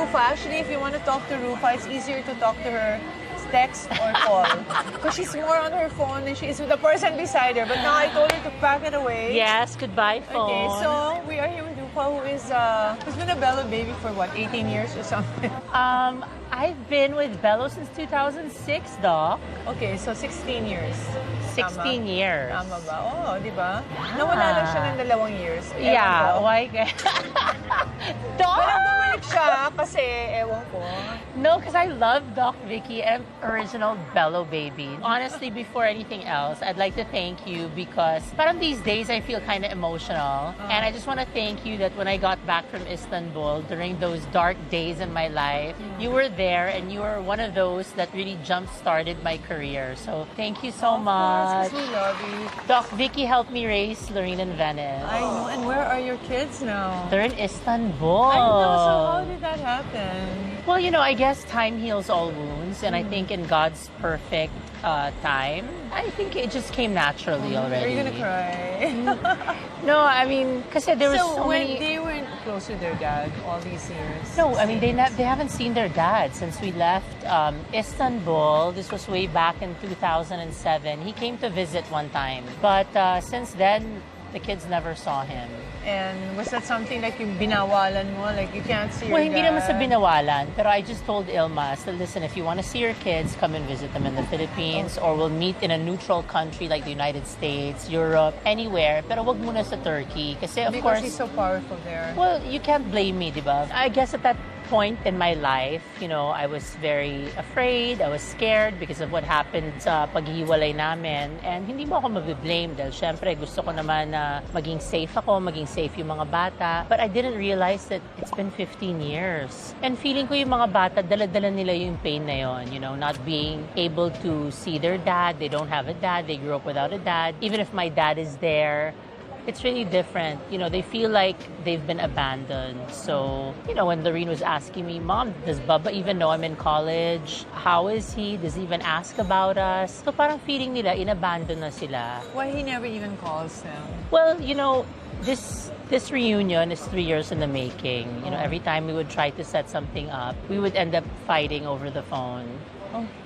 Ruffa. Actually, if you want to talk to Ruffa, it's easier to talk to her text or call. Because she's more on her phone than she is with the person beside her. But now I told her to pack it away. Yes, goodbye phone. Okay, so we are here with Ruffa, who's been a Belo baby for what, 18 years or something? I've been with Belo since 2006, Doc. Okay, so 16 years. 16 years. Tama ba? Oo, di ba? Nawala lang siya ng 2 years. Ewan Yeah, ko. why? Doc! Walang bumalik siya kasi, ewan ko. No, because I love Doc Vicky and original Belo baby. Honestly, before anything else, I'd like to thank you because parang these days I feel kind of emotional. And I just want to thank you that when I got back from Istanbul during those dark days in my life, you were there and you were one of those that really jump-started my career. So thank you so much. Because we love you. Doc Vicky helped me raise Lorene and Venice. I know. And where are your kids now? They're in Istanbul. I know. So how did that happen? Well, you know, I guess time heals all wounds. And I think in God's perfect time, I think it just came naturally already. Are you gonna cry? No, I mean, because there was so when many... they weren't close to their dad all these years. No, I mean, they haven't seen their dad since we left Istanbul. This was way back in 2007. He came to visit one time. But since then, the kids never saw him. And was that something like yung binawalan mo? Like you can't see your Well, hindi dad? naman sa binawalan. Pero I just told Yilmaz that, listen, if you want to see your kids, come and visit them in the Philippines or we'll meet in a neutral country like the United States, Europe, anywhere. Pero wag muna sa Turkey. Kasi, of Because course... he's so powerful there. Well, you can't blame me, di ba? I guess at that point in my life, you know, I was very afraid, I was scared because of what happened sa paghiwalay namin. And hindi mo ako mabiblame dahil syempre gusto ko naman na maging safe ako, maging safe yung mga bata. But I didn't realize that it's been 15 years. And feeling ko yung mga bata, dala-dala nila yung pain na yon, you know, not being able to see their dad. They don't have a dad. They grew up without a dad. Even if my dad is there, it's really different. You know, they feel like they've been abandoned. So, you know, when Lorene was asking me, Mom, does Bubba even know I'm in college? How is he? Does he even ask about us? So parang feeling nila, inabandon na sila. Why he never even calls them? Well, you know, this reunion is 3 years in the making. You know, every time we would try to set something up, we would end up fighting over the phone.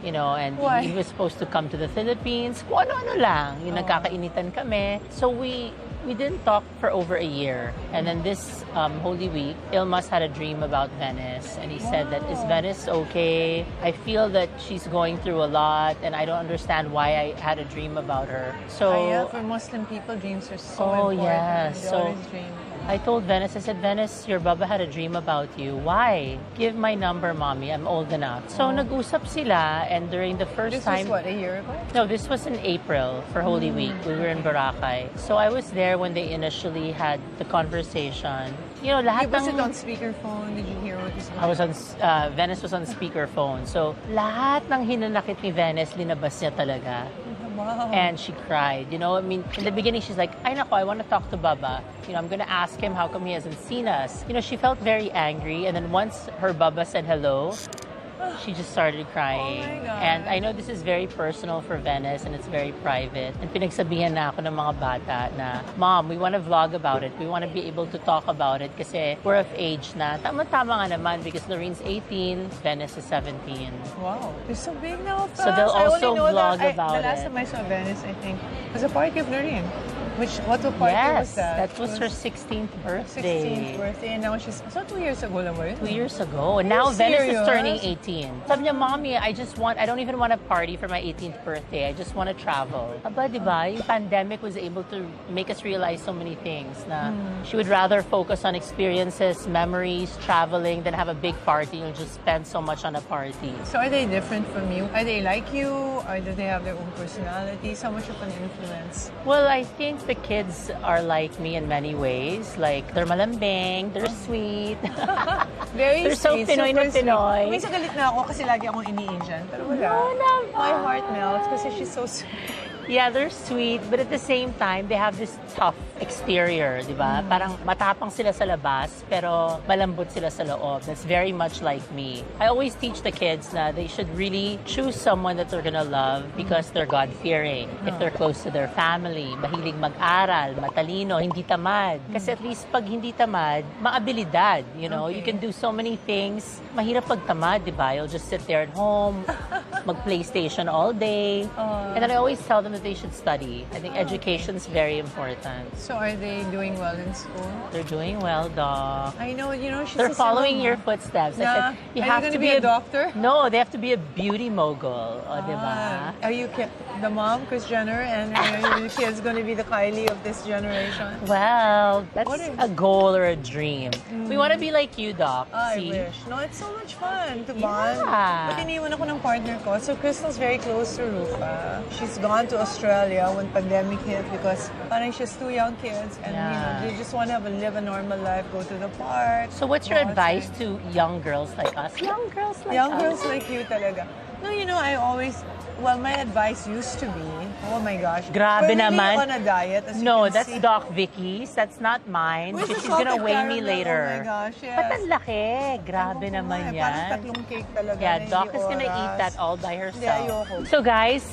You know, and Why? he was supposed to come to the Philippines. Kung ano-ano lang. Yung nagkakainitan kami. So we didn't talk for over a year. And then this Holy Week, Yilmaz had a dream about Venice. And he said that, is Venice okay? I feel that she's going through a lot and I don't understand why I had a dream about her. So, Yeah, for Muslim people, dreams are so important. yeah. They So always dream. I told Venice, I said, Venice, your Bubba had a dream about you. Why? Give my number, Mommy. I'm old enough. So nag-usap sila and during the first This time... was what, a year ago? No, this was in April for Holy Week. We were in Boracay. So I was there when they initially had the conversation. You know, lahat Was it ng... on speakerphone? Did you hear what was going I was on, Venice was on speakerphone. So lahat ng hinanakit ni Venice, linabas niya talaga. Wow. And she cried. You know, I mean, in the beginning, she's like, ay nako, I want to talk to Bubba. You know, I'm going to ask him how come he hasn't seen us. You know, she felt very angry. And then once her Bubba said hello, she just started crying. Oh my God. And I know this is very personal for Venice and it's very private. And pinagsabihan na ako ng mga bata na, Mom, we want to vlog about it. We want to be able to talk about it kasi we're of age na. Tama-tama nga naman because Lorene's 18, Venice is 17. Wow. They're so big now. So they'll I only also know vlog that about the last it. time I saw Venice, I think, was a party of Lorene. What party was Yes, that? that was her 16th birthday. 16th birthday. And now she's... So 2 years ago lang ba yun? 2 years ago. And now you Venice is serious? turning 18. Sabi niya, Mommy, I don't even want a party for my 18th birthday. I just want to travel. Aba, di ba? Yung pandemic was able to make us realize so many things na she would rather focus on experiences, memories, traveling than have a big party and just spend so much on a party. So are they different from you? Are they like you? Or do they have their own personalities? How much of an influence? Well, I think the kids are like me in many ways. Like, they're malambing, they're sweet. Very They're so sweet, Pinoy na super sweet. Pinoy. Minsan galit na ako kasi lagi akong ini-Asian. Pero wala. No naman. My heart melts kasi she's so sweet. Yeah, they're sweet, but at the same time, they have this tough exterior, di ba? Parang matapang sila sa labas, pero malambot sila sa loob. That's very much like me. I always teach the kids na they should really choose someone that they're gonna love because they're God-fearing. If they're close to their family, mahilig mag-aral, matalino, hindi tamad. Kasi at least pag hindi tamad, maabilidad, you know? You can do so many things. Mahirap pag tamad, di ba? You'll just sit there at home, mag-PlayStation all day. And then I always tell them that they should study. I think education's very important. So are they doing well in school? They're doing well, Doc. I know, she's They're a single following your mom. footsteps. I Nah. said, you Are have you to gonna be a doctor? No, they have to be a beauty mogul. O, di ba? Are you the mom, Kris Jenner, and are your kids going to be the Kylie of this generation? Well, that's What is- a goal or a dream. We want to be like you, Doc. I See? wish. No, it's so much fun to bond. Yeah. But iniwan ako ng partner ko. So Crystal's very close to Ruffa. She's gone to Australia when pandemic hit because parang she has 2 young kids and they just want to live a normal life, go to the park. So what's your go advice outside. to young girls like us? Young girls like Young us. girls like you talaga. No, I always, my advice used to be, oh my gosh. Grabe we're really naman. on a diet, as No, you can that's see. Doc Vicky's. That's not mine. Where's Because the she's gonna salted weigh me caramel? later. Oh my gosh, yes. Ba't ang laki? Grabe Ewan ko naman nga eh, yan. Parang tatlong cake talaga. Yeah, na Doc hindi is gonna eat oras. that all by Hindi, herself. ayoko. So guys,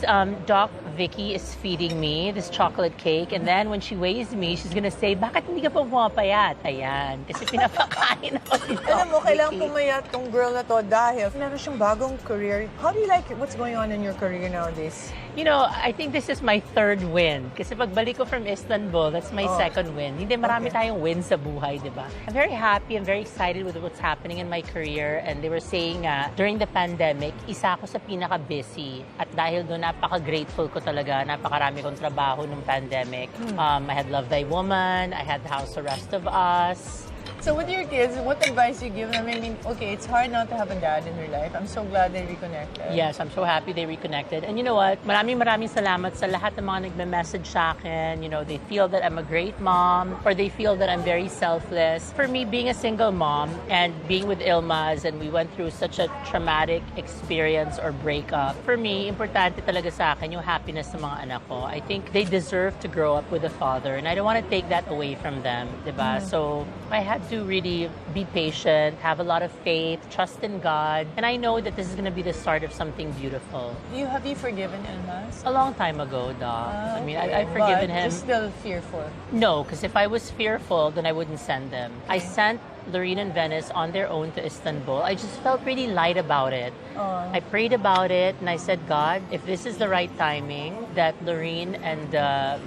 Doc Vicky is feeding me this chocolate cake, and then when she weighs me, she's gonna say, "Bakit hindi ka pa pumapayat?" Ayan, kasi pinapakain ako ni Doc Alam mo, kailangan Vicky. pumayat tong girl na to dahil meron siyang bagong career. How do you like it? What's going on in your career nowadays? You know, I think this is my 3rd win. Kasi pagbalik ko from Istanbul, that's my 2nd win. Hindi marami tayong wins sa buhay, di ba? I'm very happy, I'm very excited with what's happening in my career. And they were saying during the pandemic, isa ako sa pinaka-busy. At dahil doon, napaka-grateful ko talaga. Napakarami kong trabaho nung pandemic. I had Love Thy Woman, I had House Arrest of Us. So with your kids, what advice you give them? I mean, okay, it's hard not to have a dad in your life. I'm so glad they reconnected. Yes, I'm so happy they reconnected. And you know what? Maraming salamat sa lahat ng mga nagme-message sa akin. You know, they feel that I'm a great mom or they feel that I'm very selfless. For me, being a single mom and being with Yilmaz and we went through such a traumatic experience or breakup, for me, importante talaga sa akin yung happiness ng mga anak ko. I think they deserve to grow up with a father and I don't want to take that away from them, diba? So, I had to really be patient, have a lot of faith, trust in God, and I know that this is going to be the start of something beautiful. Have you forgiven Yilmaz? A long time ago, Doc. I mean, Okay, I've forgiven but him. You're still fearful. No, because if I was fearful, then I wouldn't send them. I sent Lorene and Venice on their own to Istanbul. I just felt really light about it. I prayed about it and I said, God, if this is the right timing that Lorene and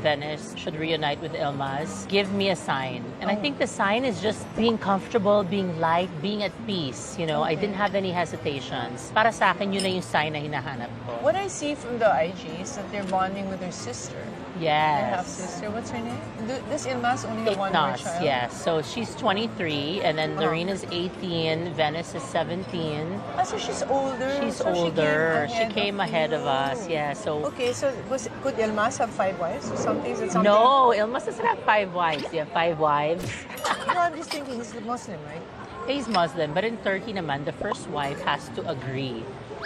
Venice should reunite with Yilmaz, give me a sign. And I think the sign is just being comfortable, being light, being at peace. You know, I didn't have any hesitations. Para sa akin, yun na yung sign na hinahanap ko. What I see from the IG is that they're bonding with their sister. Their Yes. half-sister. What's her name? Does Yilmaz only have one more Ignas, child? yes. So she's 23, and then Lorene is 18, Venice is 17. Ah, so she's older. She's So older. She She came ahead of us, yeah. So Okay, so could Yilmaz have 5 wives or something? Is it something? no, Yilmaz doesn't have 5 wives. You have 5 wives. No, I'm just thinking he's Muslim, right? He's Muslim, but in Turkey naman, the first wife has to agree.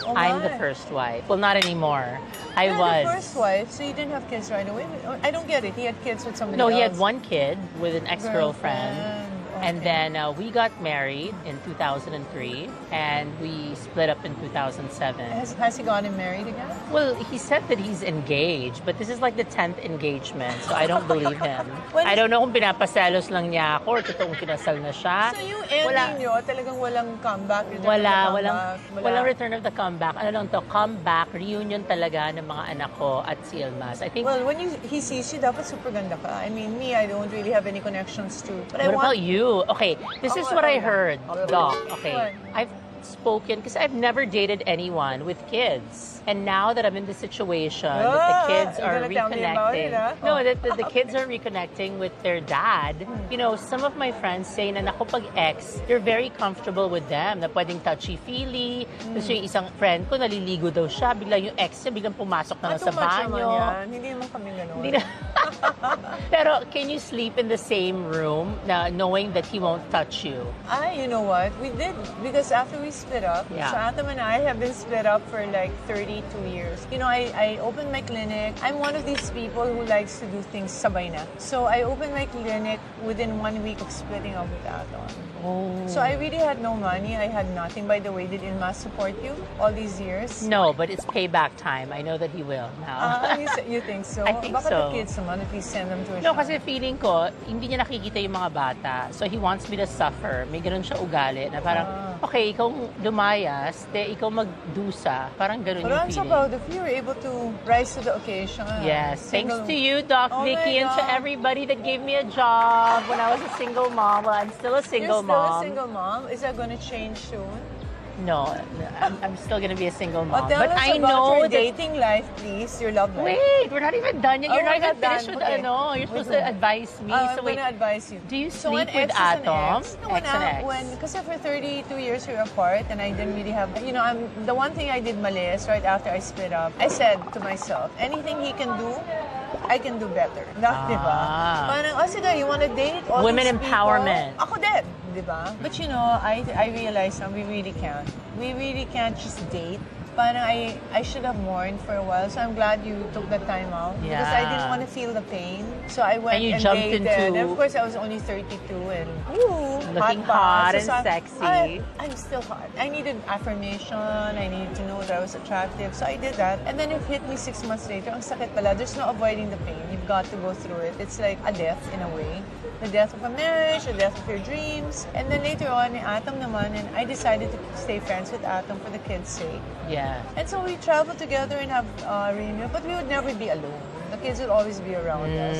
Oh, I'm the my. first wife. Well, not anymore. I You're was. the first wife, so you didn't have kids right away. I don't get it. He had kids with somebody No, else. he had one kid with an ex-girlfriend. And Okay. then we got married in 2003, and we split up in 2007. Has he gotten married again? Well, he said that he's engaged, but this is like the 10th engagement, so I don't believe him. When- I don't know kung pinapaselos lang niya ako or totoong kinasal na siya. So yung ending nyo, talagang walang comeback? return of the Walang comeback, return of the comeback. Ano lang to, comeback, reunion talaga ng mga anak ko at si Yilmaz. I think, Well, when he sees you, dapat super ganda ka. I mean, me, I don't really have any connections to. But I what want about you? Okay, this is what I heard, Doc. Okay, What? I've spoken because I've never dated anyone with kids. And now that I'm in the situation that the kids you're are gonna tell me about reconnecting. it, huh? No, that the kids are reconnecting with their dad. You know, some of my friends say na naku pag ex, you're very comfortable with them, na pwedeng touchy-feely. Tapos yung isang friend ko, naliligo daw siya, bigla yung ex niya, biglang pumasok na lang sa too much naman banyo. yan. Hindi naman kami gano'n. Hindi na- Pero can you sleep in the same room na knowing that he won't touch you? You know what? We did, because after we split up. Yeah. So Atom and I have been split up for like 32 years. You know, I opened my clinic. I'm one of these people who likes to do things sabay na. So I opened my clinic within 1 week of splitting up with Atom. Oh. So I really had no money. I had nothing. By the way, did Yilmaz support you all these years? No, but it's payback time. I know that he will now. You think so? I think Baka so. the kids naman, at least send them to a No, shop. kasi feeling ko, hindi niya nakikita yung mga bata. So he wants me to suffer. May ganun siya ugali na parang, okay, ikaw lumayas, ikaw magdusa. Parang ganun But yung I'm so feeling. proud of you. You're able to rise to the occasion. Yes, thanks Single- to you, Doc Oh Vicky, my and to God. everybody that gave me a job when I was a single mom. Well, I'm still a single You're still mom. a single mom? Is that going to change soon? No, I'm still gonna be a single mom. Tell But us I about know your that. dating life, please. Your love life. Wait, we're not even done yet. You're Oh, not we're even not done. finished with Okay. You're supposed to advise me. I'm So wait, going to advise you. do you So sleep when with ex is an Atom? ex, Ex and ex. Because for 32 years we were apart and I didn't really have, you know, the one thing I did mali is right after I split up, I said to myself, anything he can do, I can do better. Di ba? Parang, sige, you wanna date all Women these empowerment. People? Ako din, di ba? But you know, I realized now we really can't. We really can't just date. Parang I should have mourned for a while, so I'm glad you took the time out. Because I didn't want to feel the pain. So I went And you and jumped dated. into- And of course, I was only 32 and Looking pa. hot and So sexy. I'm still hot. I needed affirmation. I needed to know that I was attractive. So I did that. And then it hit me 6 months later. Ang sakit pala. There's no avoiding the pain. You've got to go through it. It's like a death in a way. The death of a marriage, the death of your dreams. And then later on, Atom naman, and I decided to stay friends with Atom for the kids' sake. Yeah. And so we travel together and have reunion, but we would never be alone. The kids would always be around us.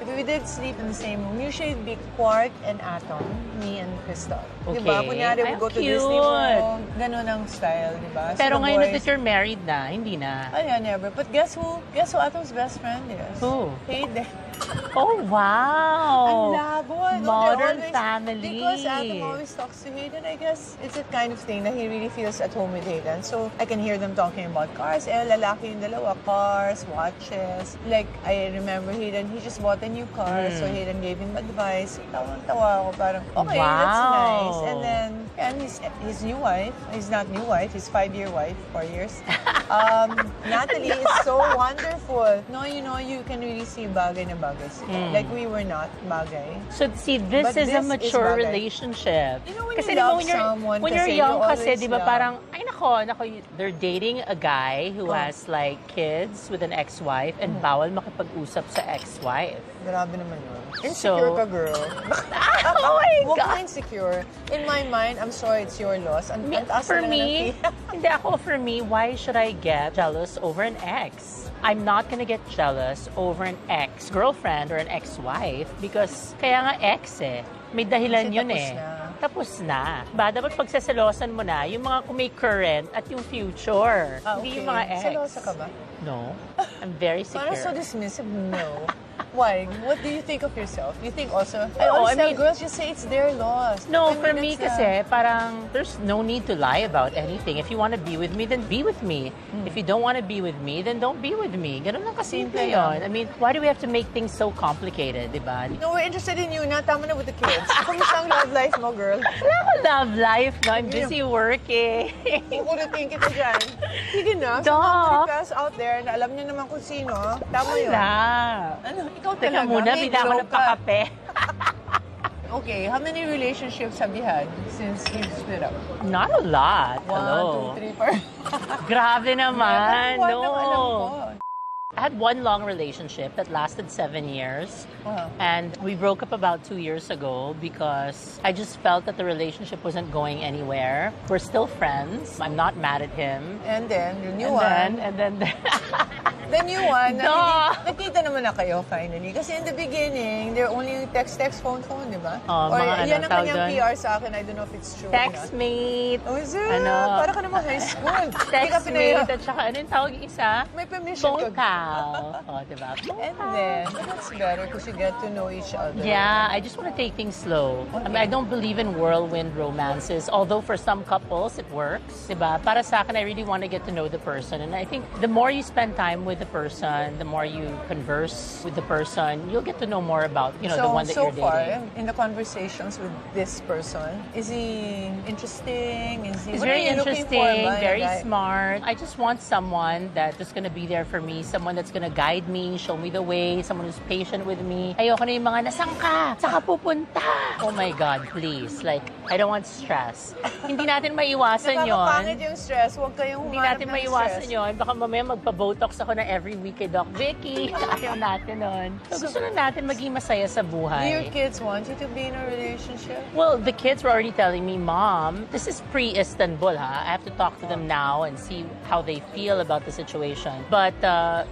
If we did sleep in the same room, usually it'd be Quark and Atom, me and Crystal. Okay. Diba? Kunyari, we go to Cute. Disney World. Ganun ang style, diba? Pero the ngayon boys- that you're married na, hindi na. Ay, yeah, never. But guess who? Guess who Atom's best friend is? Who? Hayden. Oh, wow. Ang labo. No, Modern they're always- family. Because Atom always talks to Hayden, I guess it's a kind of thing that he really feels at home with Hayden. So I can hear them talking about cars. Lalaki yung dalawa. Cars, watches. Like, I remember Hayden, he just bought a new car. So Hayden gave him advice. Tawang-tawa ako. Parang, okay, that's nice. Wow. And then, and his new wife, his not new wife, his 5-year wife, 4 years. Natalie is so wonderful. No, you know, you can really see bagay na bagay sila. Like we were not bagay. So see, this But is a this is mature bagay. relationship. You know, when Kasi you di ba, love someone when you're kasi, young you kasi, always di ba, love. parang, ay nako, they're dating a guy who has like kids with an ex-wife and bawal makipag-usap sa ex-wife. Grabe naman yun. So- Insecure ka, girl. Oh my Huwag God. ka insecure. In my mind, I'm sorry, it's your loss. Ang taas For na lang ng me, fee. hindi ako, for me, why should I get jealous over an ex? I'm not gonna get jealous over an ex-girlfriend or an ex-wife because kaya nga ex eh. May dahilan Kasi yun tapos eh. na. Tapos na. Ba, dapat pagsaselosan mo na yung mga kung may current at yung future. Hindi yung mga ex. Selosa ka ba? No. I'm very Parang so secure. dismissive. No. Why? What do you think of yourself? You think also, I No, always I tell mean- girls, just say it's their loss. No, I mean, for me that's kasi, parang there's no need to lie about anything. If you want to be with me, then be with me. If you don't want to be with me, then don't be with me. Ganun lang kasimple Simple yun. lang. I mean, why do we have to make things so complicated, di ba? No, we're interested in you na. Tama na with the kids. Kumusta ang love life mo, girl? Wala akong love life, no? I'm busy working. Kukulitin kita dyan. Sige na. Sa Doc. mga Marikas out there na alam niyo naman kung sino, tama yun. Wala. Ano, ikaw Teka talaga. muna, may bida ako glow ng ka. kakape. Okay, how many relationships have you had since you split up? Not a lot. 1, Hello. 2, 3, 4. Grabe naman. One No. ang alam ko. I had one long relationship that lasted 7 years. Wow. And we broke up about 2 years ago because I just felt that the relationship wasn't going anywhere. We're still friends. I'm not mad at him. And then, the new And one. then The new one, Duh. nakita naman na kayo finally. Kasi in the beginning, they're only text, phone, di ba? Oh, Or mga yan ano, ang tawag kanyang doon? PR sa akin. I don't know if it's true or not. textmate. Oh, is it? Ano? Para ka naman high school. Hindi ka Textmate at saka ano yung tawag yung isa? May permission Phone ka. call. Oh, diba? Phone And call. then, but that's better because you get to know each other. Yeah, I just want to take things slow. I mean, I don't believe in whirlwind romances, although for some couples it works, diba? Para sa akin, I really want to get to know the person. And I think the more you spend time with with the person, the more you converse with the person, you'll get to know more about, the one that so you're dating. far, in the conversations with this person, is he interesting? He's what very are you looking interesting, for, ba, very guy? smart. I just want someone that's just gonna be there for me, someone that's gonna guide me, show me the way, someone who's patient with me. Ayoko na yung mga, nasaan ka? Saan ka pupunta? Oh my God, please. Like, I don't want stress. Hindi natin maiwasan yon. Nakakapangit yung stress. Huwag kayong Hindi humanap natin ng maiwasan stress. yun. Baka mamaya magpa-botox ako na every week kay Doc Vicky. Ayaw natin nun. So gusto na natin maging masaya sa Do your buhay. kids want you to be in a relationship? Well, the kids were already telling me, Mom, this is pre-Istanbul, ha? I have to talk to them now and see how they feel about the situation. But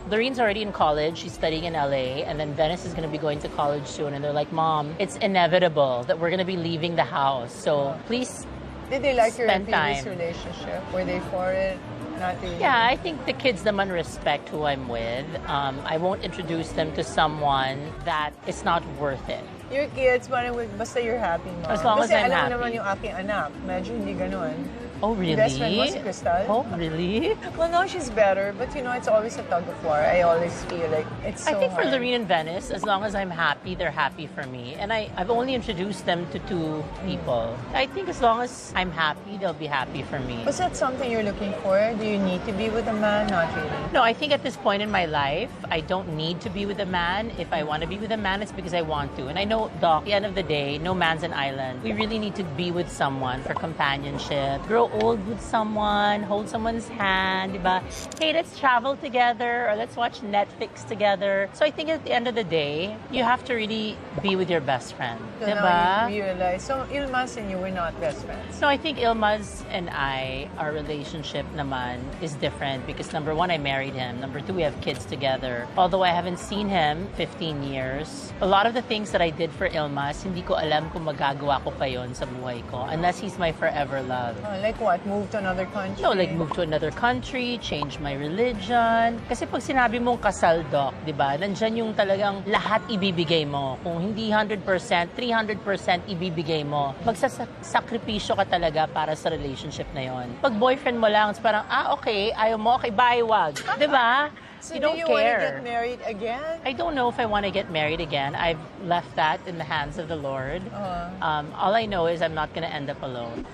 Lorene's already in college. She's studying in LA. And then Venice is going to be going to college soon. And they're like, Mom, it's inevitable that we're going to be leaving the house. So please Did they like your spend previous time. relationship? Were they for it? Not really. Yeah, I think the kids naman respect who I'm with. I won't introduce them to someone that is not worth it. Your kids, parang basta you're happy, Mom. As long as Kasi I'm alam mo happy. naman yung aking anak, medyo hindi ganun. Oh, really? Best friend mo si Crystal? Oh, really? Well, now she's better, but it's always a tug of war. I always feel like it's so I think for hard. Lorene and Venice, as long as I'm happy, they're happy for me. And I've only introduced them to 2 people. I think as long as I'm happy, they'll be happy for me. Was that something you're looking for? Do you need to be with a man? Not really. No, I think at this point in my life, I don't need to be with a man. If I want to be with a man, it's because I want to. And I know, Doc, at the end of the day, no man's an island. We really need to be with someone for companionship, grow old with someone, hold someone's hand, diba? Hey, let's travel together or let's watch Netflix together. So I think at the end of the day, you have to really be with your best friend, So diba? now you realize. So Yilmaz and you were not best friends. So I think Yilmaz and our relationship naman is different because number 1, I married him. Number 2, we have kids together. Although I haven't seen him 15 years, a lot of the things that I did for Yilmaz, hindi ko alam kung magagawa ko pa yon sa buhay ko unless he's my forever love. Like what? Move to another country? No, like move to another country, change my religion. Kasi pag sinabi mong kasal, Doc, di ba, nandyan yung talagang lahat ibibigay mo. Kung hindi 100%, 300% ibibigay mo. Magsasakripisyo ka talaga para sa relationship na yon. Pag boyfriend mo lang, it's parang, okay, ayaw mo, okay, bye, wag. Di ba? So you don't do you care. want to get married again? I don't know if I want to get married again. I've left that in the hands of the Lord. All I know is I'm not going to end up alone.